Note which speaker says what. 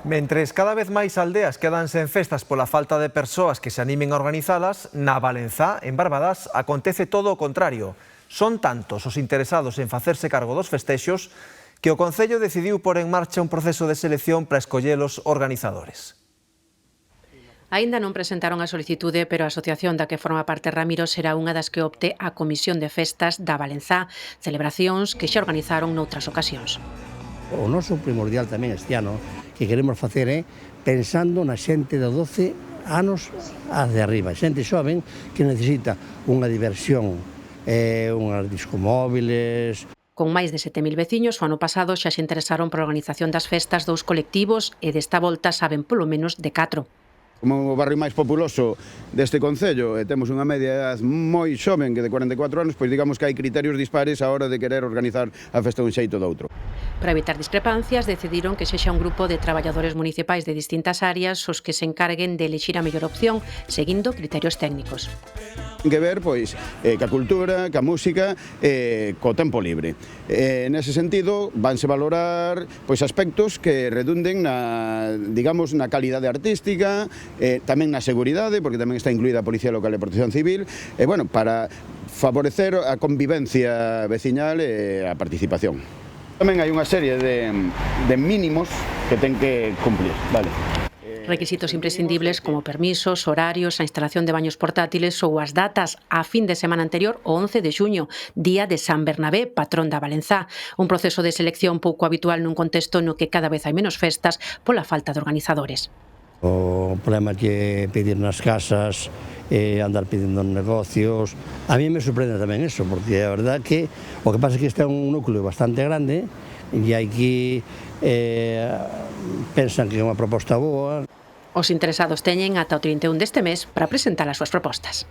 Speaker 1: Mentres cada vez máis aldeas quedan sen festas pola falta de persoas que se animen a organizalas, na Valenzá, en Barbadás, acontece todo o contrario. Son tantos os interesados en facerse cargo dos festexos que o Concello decidiu pôr en marcha un proceso de selección para escoller os organizadores.
Speaker 2: Aínda non presentaron a solicitude, pero a asociación da que forma parte Ramiro será unha das que opte a Comisión de Festas da Valenzá, celebracións que xa organizaron noutras ocasións.
Speaker 3: O noso primordial tamén este ano que queremos facer é pensando na xente de 12 anos hacia arriba, xente xoven que necesita unha diversión, unhas discomóviles.
Speaker 2: Con máis de 7.000 veciños, o ano pasado xa se interesaron pola organización das festas dous colectivos e desta volta saben polo menos de 4.
Speaker 4: Como o barrio máis populoso deste concello e temos unha media moi xoven que de 44 anos, pois digamos que hai criterios dispares á hora de querer organizar a festa dun xeito ou doutro.
Speaker 2: Para evitar discrepancias, decidiron que sexa un grupo de traballadores municipais de distintas áreas os que se encarguen de elixir a mellor opción, seguindo criterios técnicos.
Speaker 4: Ten que ver, pois, ca cultura, ca música e co tempo libre. Nese sentido, vanse valorar pois aspectos que redunden na, digamos, na calidade artística, tamén na seguridade, porque tamén está incluída a Policía Local e Protección Civil, e, bueno, para favorecer a convivencia veciñal e a participación. Tamén hai unha serie de mínimos que ten que cumplir, vale.
Speaker 2: Requisitos imprescindibles como permisos, horarios, a instalación de baños portátiles ou as datas a fin de semana anterior ao 11 de xuño, día de San Bernabé, patrón da Valenzá. Un proceso de selección pouco habitual nun contexto no que cada vez hai menos festas pola falta de organizadores.
Speaker 3: O problema que pedir nas casas, andar pedindo en negocios. A mí me sorprende tamén eso, porque a verdad que o que pasa é que este é un núcleo bastante grande e aquí pensan que é unha proposta boa.
Speaker 2: Os interesados teñen ata o 31 deste mes para presentar as súas propostas.